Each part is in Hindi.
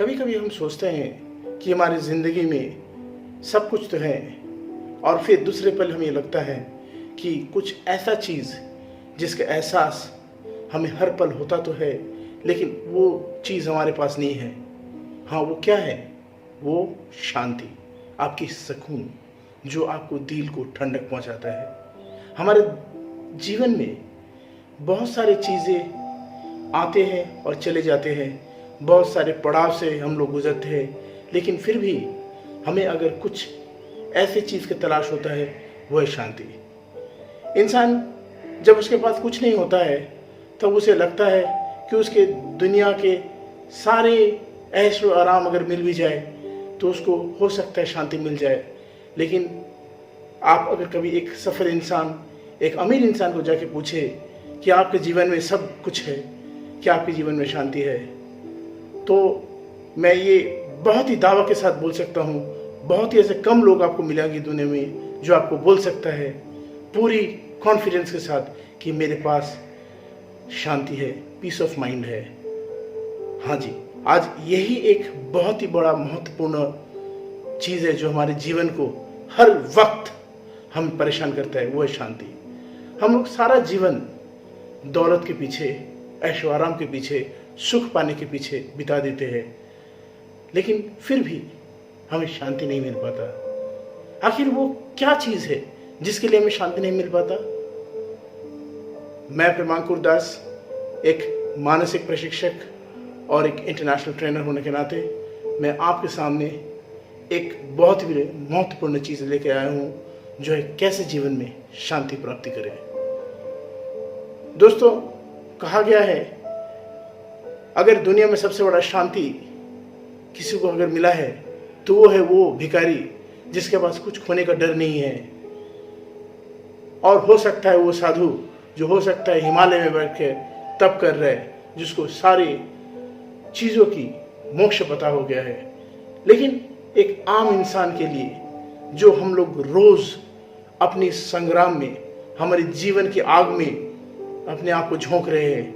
कभी कभी हम सोचते हैं कि हमारी ज़िंदगी में सब कुछ तो है, और फिर दूसरे पल हमें लगता है कि कुछ ऐसा चीज़ जिसका एहसास हमें हर पल होता तो है, लेकिन वो चीज़ हमारे पास नहीं है। हाँ, वो क्या है? वो शांति, आपकी सुकून, जो आपको दिल को ठंडक पहुंचाता है। हमारे जीवन में बहुत सारी चीज़ें आते हैं और चले जाते हैं, बहुत सारे पड़ाव से हम लोग गुजरते हैं, लेकिन फिर भी हमें अगर कुछ ऐसी चीज़ की तलाश होता है, वो है शांति। इंसान जब उसके पास कुछ नहीं होता है तब उसे लगता है कि उसके दुनिया के सारे ऐश व आराम अगर मिल भी जाए तो उसको हो सकता है शांति मिल जाए। लेकिन आप अगर कभी एक सफल इंसान, एक अमीर इंसान को जाके पूछे कि आपके जीवन में सब कुछ है, क्या आपके जीवन में शांति है, तो मैं ये बहुत ही दावा के साथ बोल सकता हूँ, बहुत ही ऐसे कम लोग आपको मिलेंगे दुनिया में जो आपको बोल सकता है पूरी कॉन्फिडेंस के साथ कि मेरे पास शांति है, पीस ऑफ माइंड है। हाँ जी, आज यही एक बहुत ही बड़ा महत्वपूर्ण चीज़ है जो हमारे जीवन को हर वक्त हम परेशान करता है, वो है शांति। हम लोग सारा जीवन दौलत के पीछे, ऐशो आराम के पीछे, सुख पाने के पीछे बिता देते हैं, लेकिन फिर भी हमें शांति नहीं मिल पाता। आखिर वो क्या चीज़ है जिसके लिए हमें शांति नहीं मिल पाता? मैं प्रमांकुर दास, एक मानसिक प्रशिक्षक और एक इंटरनेशनल ट्रेनर होने के नाते मैं आपके सामने एक बहुत ही महत्वपूर्ण चीज़ लेके आया हूँ, जो है कैसे जीवन में शांति प्राप्ति करें। दोस्तों, कहा गया है अगर दुनिया में सबसे बड़ा शांति किसी को अगर मिला है तो वो है वो भिखारी जिसके पास कुछ खोने का डर नहीं है। और हो सकता है वो साधु जो हो सकता है हिमालय में बैठ के तप कर रहे, जिसको सारी चीज़ों की मोक्ष पता हो गया है। लेकिन एक आम इंसान के लिए, जो हम लोग रोज़ अपनी संग्राम में, हमारे जीवन की आग में अपने आप को झोंक रहे हैं,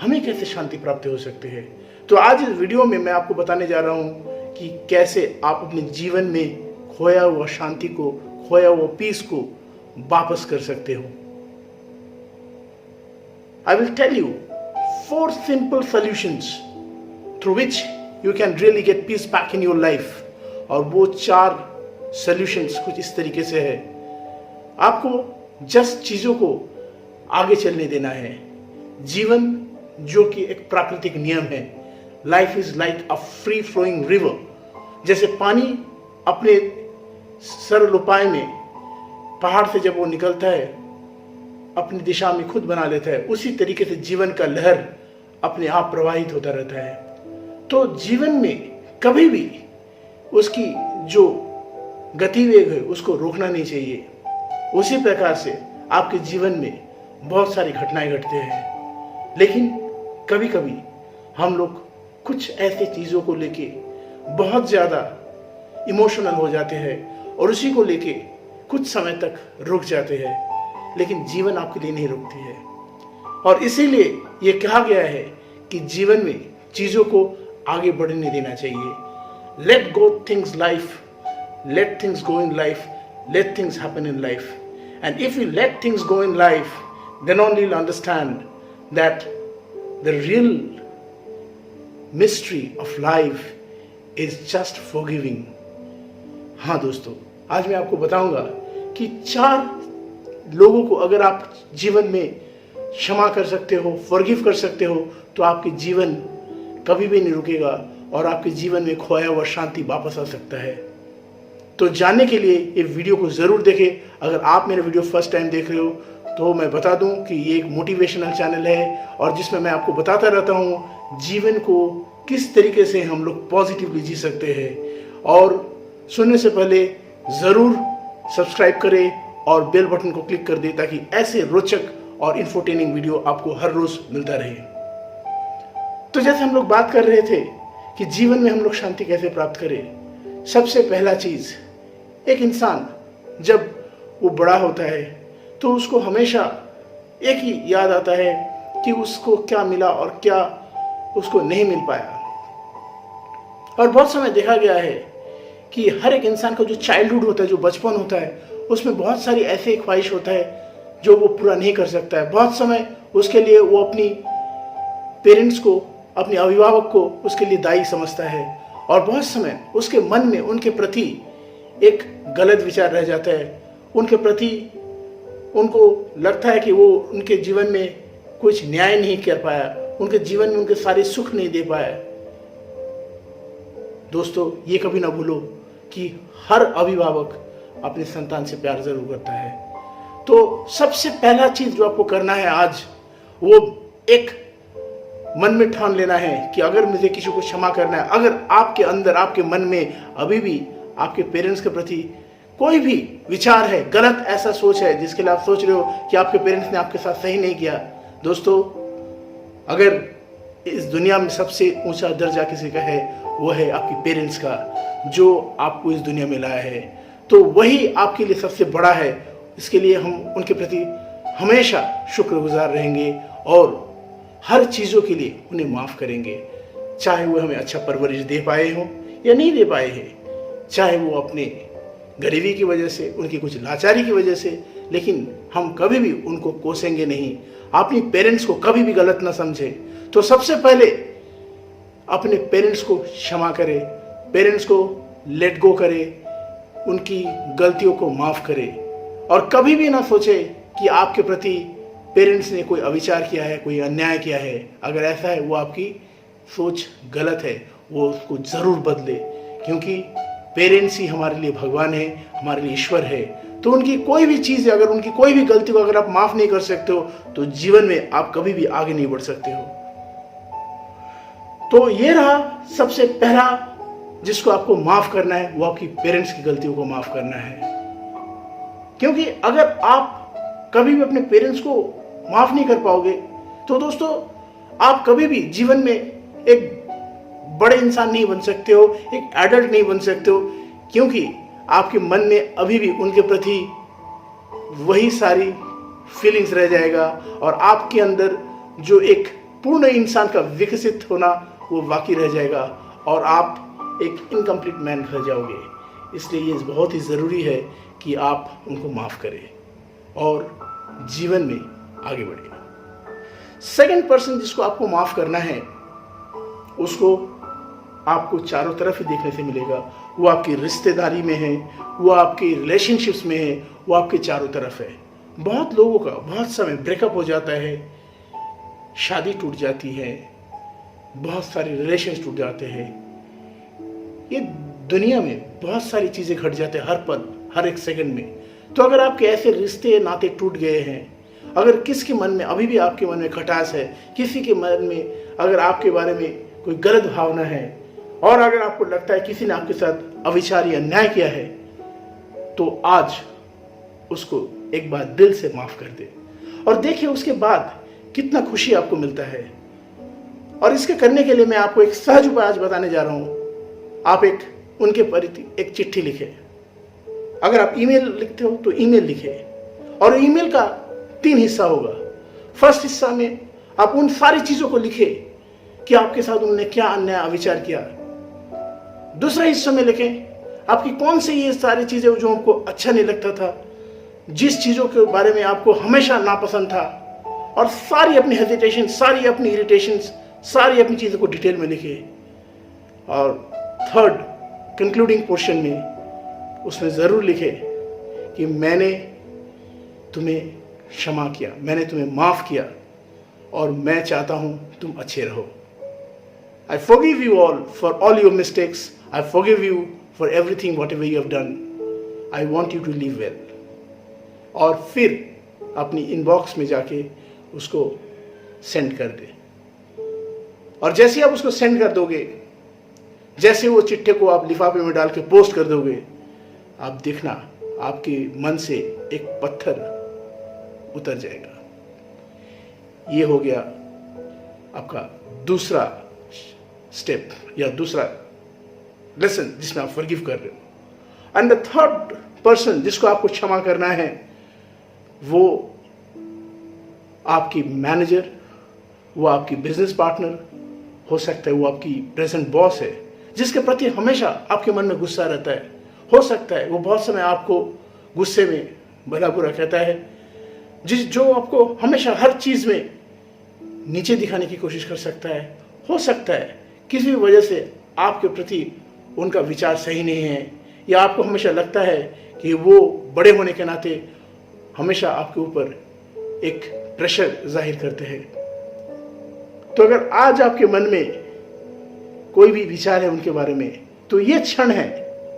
हमें कैसे शांति प्राप्त हो सकती है? तो आज इस वीडियो में मैं आपको बताने जा रहा हूं कि कैसे आप अपने जीवन में खोया हुआ शांति को, खोया हुआ पीस को वापस कर सकते हो। I will tell you 4 simple solutions through which you can really get peace back in your life। और वो 4 solutions कुछ इस तरीके से है। आपको जस्ट चीज़ों को आगे चलने देना है। जीवन जो कि एक प्राकृतिक नियम है, life is like a free flowing river. जैसे पानी अपने सरल उपाय में पहाड़ से जब वो निकलता है, अपनी दिशा में खुद बना लेता है, उसी तरीके से जीवन का लहर अपने आप प्रवाहित होता रहता है। तो जीवन में कभी भी उसकी जो गतिवेग है उसको रोकना नहीं चाहिए। उसी प्रकार से आपके जीवन में बहुत सारी घटनाएं घटते हैं, लेकिन कभी कभी हम लोग कुछ ऐसी चीज़ों को लेके बहुत ज़्यादा इमोशनल हो जाते हैं और उसी को लेके कुछ समय तक रुक जाते हैं, लेकिन जीवन आपके लिए नहीं रुकती है। और इसीलिए ये कहा गया है कि जीवन में चीज़ों को आगे बढ़ने देना चाहिए। Let go things life, let things go in life, let things happen in life. And if you let things go in life, then only you'll understand that the real mystery of life is just forgiving। हाँ दोस्तों, आज मैं आपको बताऊंगा कि 4 लोगों को अगर आप जीवन में क्षमा कर सकते हो, फॉरगिव कर सकते हो, तो आपके जीवन कभी भी नहीं रुकेगा और आपके जीवन में खोया हुआ शांति वापस आ सकता है। तो जानने के लिए ये वीडियो को ज़रूर देखें। अगर आप मेरे वीडियो फर्स्ट टाइम देख रहे हो तो मैं बता दूं कि ये एक मोटिवेशनल चैनल है और जिसमें मैं आपको बताता रहता हूँ जीवन को किस तरीके से हम लोग पॉजिटिवली जी सकते हैं। और सुनने से पहले ज़रूर सब्सक्राइब करें और बेल बटन को क्लिक कर दें ताकि ऐसे रोचक और इन्फोटेनिंग वीडियो आपको हर रोज़ मिलता रहे। तो जैसे हम लोग बात कर रहे थे कि जीवन में हम लोग शांति कैसे प्राप्त करें, सबसे पहला चीज़, एक इंसान जब वो बड़ा होता है तो उसको हमेशा एक ही याद आता है कि उसको क्या मिला और क्या उसको नहीं मिल पाया। और बहुत समय देखा गया है कि हर एक इंसान का जो चाइल्डहुड होता है, जो बचपन होता है, उसमें बहुत सारी ऐसी ख्वाहिश होता है जो वो पूरा नहीं कर सकता है। बहुत समय उसके लिए वो अपनी पेरेंट्स को, अपने अभिभावक को उसके लिए दायी समझता है, और बहुत समय उसके मन में उनके प्रति एक गलत विचार रह जाता है। उनके प्रति उनको लगता है कि वो उनके जीवन में कुछ न्याय नहीं कर पाया, उनके जीवन में उनके सारे सुख नहीं दे पाया। दोस्तों, ये कभी ना भूलो कि हर अभिभावक अपने संतान से प्यार जरूर करता है। तो सबसे पहला चीज जो आपको करना है आज, वो एक मन में ठान लेना है कि अगर मुझे किसी को क्षमा करना है, अगर आपके अंदर, आपके मन में अभी भी आपके पेरेंट्स के प्रति कोई भी विचार है, गलत ऐसा सोच है जिसके लिए आप सोच रहे हो कि आपके पेरेंट्स ने आपके साथ सही नहीं किया, दोस्तों, अगर इस दुनिया में सबसे ऊंचा दर्जा किसी का है, वो है आपके पेरेंट्स का, जो आपको इस दुनिया में लाया है। तो वही आपके लिए सबसे बड़ा है। इसके लिए हम उनके प्रति हमेशा शुक्रगुजार रहेंगे और हर चीज़ों के लिए उन्हें माफ़ करेंगे, चाहे वो हमें अच्छा परवरिश दे पाए हों या नहीं दे पाए हैं, चाहे वो अपने गरीबी की वजह से, उनकी कुछ लाचारी की वजह से, लेकिन हम कभी भी उनको कोसेंगे नहीं। अपनी पेरेंट्स को कभी भी गलत ना समझे। तो सबसे पहले अपने पेरेंट्स को क्षमा करें, पेरेंट्स को लेट गो करें, उनकी गलतियों को माफ़ करें, और कभी भी ना सोचे कि आपके प्रति पेरेंट्स ने कोई अविचार किया है, कोई अन्याय किया है। अगर ऐसा है, वो आपकी सोच गलत है, वो उसको ज़रूर बदले, क्योंकि पेरेंट्स ही हमारे लिए भगवान है, हमारे लिए ईश्वर है। तो उनकी कोई भी चीज़, अगर उनकी कोई भी गलती को अगर आप माफ़ नहीं कर सकते हो, तो जीवन में आप कभी भी आगे नहीं बढ़ सकते हो। तो ये रहा सबसे पहला जिसको आपको माफ़ करना है, वो आपकी पेरेंट्स की गलतियों को माफ़ करना है। क्योंकि अगर आप कभी भी अपने पेरेंट्स को माफ़ नहीं कर पाओगे, तो दोस्तों आप कभी भी जीवन में एक बड़े इंसान नहीं बन सकते हो, एक एडल्ट नहीं बन सकते हो, क्योंकि आपके मन में अभी भी उनके प्रति वही सारी फीलिंग्स रह जाएगा, और आपके अंदर जो एक पूर्ण इंसान का विकसित होना वो बाकी रह जाएगा, और आप एक इनकम्प्लीट मैन रह जाओगे। इसलिए ये बहुत ही ज़रूरी है कि आप उनको माफ़ करें और जीवन में आगे बढ़े। सेकंड पर्सन जिसको आपको माफ़ करना है, उसको आपको चारों तरफ ही देखने से मिलेगा। वो आपकी रिश्तेदारी में है, वो आपकी रिलेशनशिप्स में है, वो आपके चारों तरफ है। बहुत लोगों का बहुत समय ब्रेकअप हो जाता है, शादी टूट जाती है, बहुत सारे रिलेशंस टूट जाते हैं। ये दुनिया में बहुत सारी चीज़ें घट जाते हैं हर पल, हर एक सेकंड में। तो अगर आपके ऐसे रिश्ते नाते टूट गए हैं, अगर किसके मन में अभी भी आपके मन में खटास है, किसी के मन में अगर आपके बारे में कोई गलत भावना है, और अगर आपको लगता है किसी ने आपके साथ अविचार या अन्याय किया है, तो आज उसको एक बार दिल से माफ कर दे और देखिए उसके बाद कितना खुशी आपको मिलता है। और इसके करने के लिए मैं आपको एक सहज उपाय आज बताने जा रहा हूं। आप उनके प्रति एक चिट्ठी लिखें। अगर आप ईमेल लिखते हो तो ईमेल लिखें, और ईमेल का 3 हिस्सा होगा। फर्स्ट हिस्सा में आप उन सारी चीजों को लिखें कि आपके साथ उन्होंने क्या अन्याय अविचार किया। दूसरा हिस्सा में लिखें आपकी कौन सी ये सारी चीजें जो आपको अच्छा नहीं लगता था, जिस चीजों के बारे में आपको हमेशा नापसंद था, और सारी अपनी हेजिटेशन, सारी अपनी इरिटेशन, सारी अपनी चीजों को डिटेल में लिखे। और थर्ड कंक्लूडिंग पोर्शन में उसमें जरूर लिखे कि मैंने तुम्हें क्षमा किया, मैंने तुम्हें माफ किया, और मैं चाहता हूं तुम अच्छे रहो। I forgive you all for all your mistakes. I forgive you for everything whatever you have done. I want you to live well. और फिर अपनी इनबॉक्स में जाके उसको सेंड कर दे। और जैसे आप उसको सेंड कर दोगे, जैसे वो चिट्ठे को आप लिफाफे में डाल के पोस्ट कर दोगे, आप देखना आपके मन से एक पत्थर उतर जाएगा। ये हो गया आपका दूसरा स्टेप या दूसरा लेसन जिसमें आप फॉरगिव कर रहे हो। एंड द थर्ड पर्सन जिसको आपको क्षमा करना है, वो आपकी मैनेजर, वो आपकी बिजनेस पार्टनर हो सकता है, वो आपकी प्रेजेंट बॉस है, जिसके प्रति हमेशा आपके मन में गुस्सा रहता है। हो सकता है वो बहुत समय आपको गुस्से में भला बुरा कहता है, जो आपको हमेशा हर चीज़ में नीचे दिखाने की कोशिश कर सकता है। हो सकता है किसी भी वजह से आपके प्रति उनका विचार सही नहीं है, या आपको हमेशा लगता है कि वो बड़े होने के नाते हमेशा आपके ऊपर एक प्रेशर जाहिर करते हैं। तो अगर आज आपके मन में कोई भी विचार है उनके बारे में, तो ये क्षण है,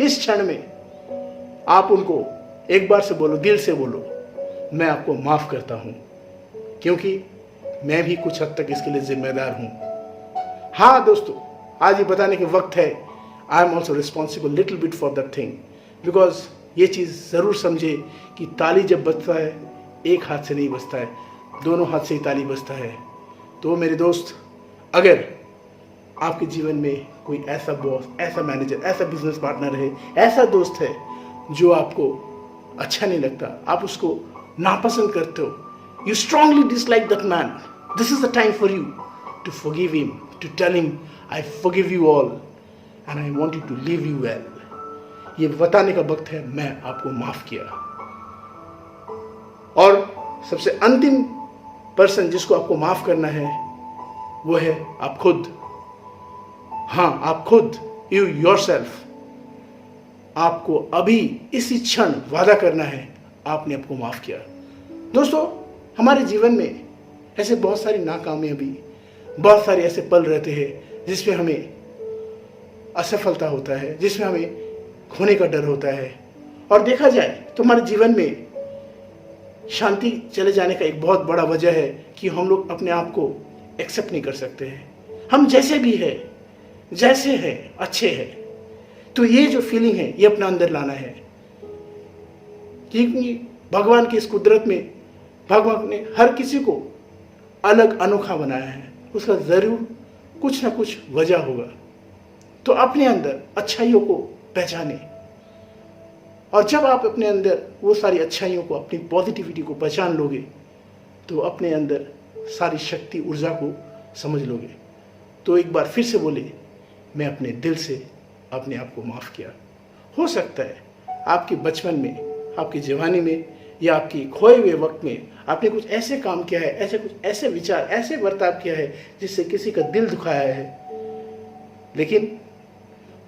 इस क्षण में आप उनको एक बार से बोलो, दिल से बोलो, मैं आपको माफ करता हूं, क्योंकि मैं भी कुछ हद तक इसके लिए जिम्मेदार हूं। हाँ दोस्तों, आज ये बताने के वक्त है, I am also responsible little bit for that thing, because ये चीज़ ज़रूर समझे कि ताली जब बजता है एक हाथ से नहीं बजता है, दोनों हाथ से ही ताली बजता है। तो मेरे दोस्त, अगर आपके जीवन में कोई ऐसा बॉस, ऐसा मैनेजर, ऐसा बिजनेस पार्टनर है, ऐसा दोस्त है जो आपको अच्छा नहीं लगता, आप उसको नापसंद करते हो, you strongly dislike that man, this is the time for you to forgive him, to tell him I forgive you all and I want you to live you well. ये बताने का वक्त है, मैं आपको माफ किया। और सबसे अंतिम पर्सन जिसको आपको माफ करना है वो है आप खुद। हाँ, आप खुद, यू योरसेल्फ। आपको अभी इसी क्षण वादा करना है, आपने आपको माफ किया। दोस्तों, हमारे जीवन में ऐसे बहुत सारी नाकामयाबी, बहुत सारे ऐसे पल रहते हैं जिसमें हमें असफलता होता है, जिसमें हमें खोने का डर होता है। और देखा जाए तो हमारे जीवन में शांति चले जाने का एक बहुत बड़ा वजह है कि हम लोग अपने आप को एक्सेप्ट नहीं कर सकते हैं। हम जैसे भी है, जैसे है, अच्छे हैं। तो ये जो फीलिंग है, ये अपने अंदर लाना है, क्योंकि भगवान की इस कुदरत में भगवान ने हर किसी को अलग अनोखा बनाया है। उसका जरूर कुछ ना कुछ वजह होगा। तो अपने अंदर अच्छाइयों को पहचाने, और जब आप अपने अंदर वो सारी अच्छाइयों को, अपनी पॉजिटिविटी को पहचान लोगे, तो अपने अंदर सारी शक्ति, ऊर्जा को समझ लोगे। तो एक बार फिर से बोले, मैं अपने दिल से अपने आप को माफ़ किया। हो सकता है आपके बचपन में, आपकी जवानी में, या आपकी खोए हुए वक्त में आपने कुछ ऐसे काम किया है, कुछ ऐसे विचार, ऐसे बर्ताव किया है जिससे किसी का दिल दुखाया है, लेकिन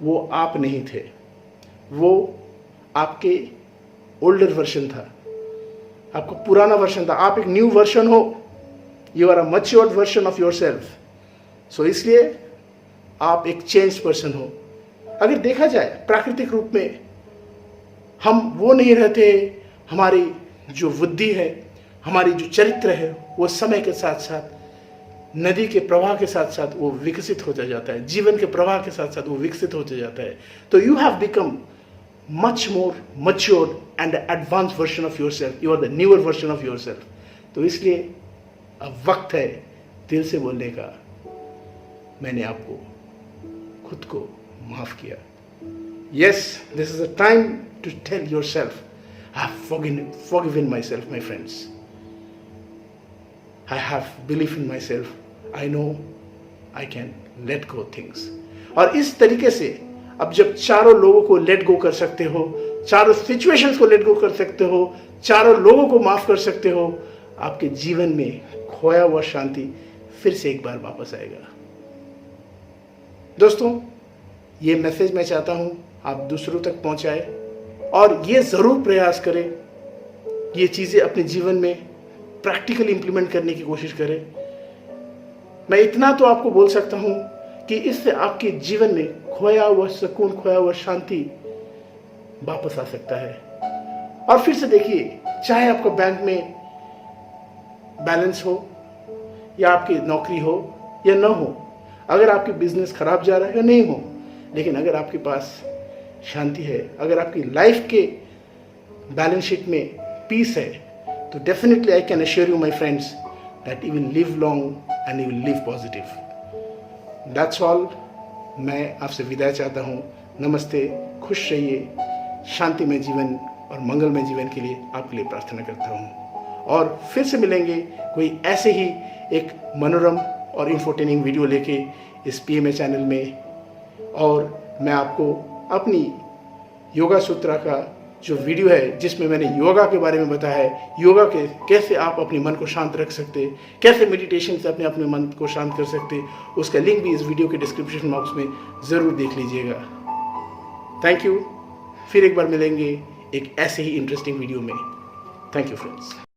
वो आप नहीं थे, वो आपके ओल्डर वर्जन था, आपका पुराना वर्जन था। आप एक न्यू वर्जन हो, you are a matured version of yourself. So इसलिए आप एक चेंज पर्सन हो। अगर देखा जाए प्राकृतिक रूप में हम वो नहीं रहते। हमारी जो बुद्धि है, हमारी जो चरित्र है, वो समय के साथ साथ, नदी के प्रवाह के साथ साथ वो विकसित होता जाता है, जीवन के प्रवाह के साथ साथ वो विकसित होता जाता है। तो you have become much more matured and advanced version of yourself. You are the newer version of yourself. तो इसलिए अब वक्त है दिल से बोलने का, मैंने आपको खुद को माफ किया। Yes, this is a time to tell yourself, I have forgiven myself, my friends. I have belief in myself. I know I can let go things. और इस तरीके से अब जब चारों लोगों को लेट गो कर सकते हो, चारों सिचुएशंस को लेट गो कर सकते हो, चारों लोगों को माफ कर सकते हो, आपके जीवन में खोया हुआ शांति फिर से एक बार वापस आएगा। दोस्तों, ये मैसेज मैं चाहता हूं आप दूसरों तक पहुंचाए, और ये जरूर प्रयास करें, ये चीजें अपने जीवन में प्रैक्टिकली इंप्लीमेंट करने की कोशिश करें। मैं इतना तो आपको बोल सकता हूं कि इससे आपके जीवन में खोया हुआ सुकून, खोया हुआ शांति वापस आ सकता है। और फिर से देखिए, चाहे आपका बैंक में बैलेंस हो, या आपकी नौकरी हो या ना हो, अगर आपकी बिजनेस खराब जा रहा है या नहीं हो, लेकिन अगर आपके पास शांति है, अगर आपकी लाइफ के बैलेंस शीट में पीस है, तो definitely I can assure you my friends that you will live long and you will live positive. That's all. मैं आपसे विदाई चाहता हूँ। नमस्ते, खुश रहिए, शांतिमय जीवन और मंगलमय जीवन के लिए आपके लिए प्रार्थना करता हूँ। और फिर से मिलेंगे कोई ऐसे ही एक मनोरम और इंफोटेनिंग वीडियो लेके इस PMA चैनल में। और मैं आपको अपनी योगा सूत्रा का जो वीडियो है जिसमें मैंने योगा के बारे में बताया है, योगा के कैसे आप अपने मन को शांत रख सकते, कैसे मेडिटेशन से अपने मन को शांत कर सकते, उसका लिंक भी इस वीडियो के डिस्क्रिप्शन बॉक्स में ज़रूर देख लीजिएगा। Thank you. फिर एक बार मिलेंगे एक ऐसे ही इंटरेस्टिंग वीडियो में। Thank you friends.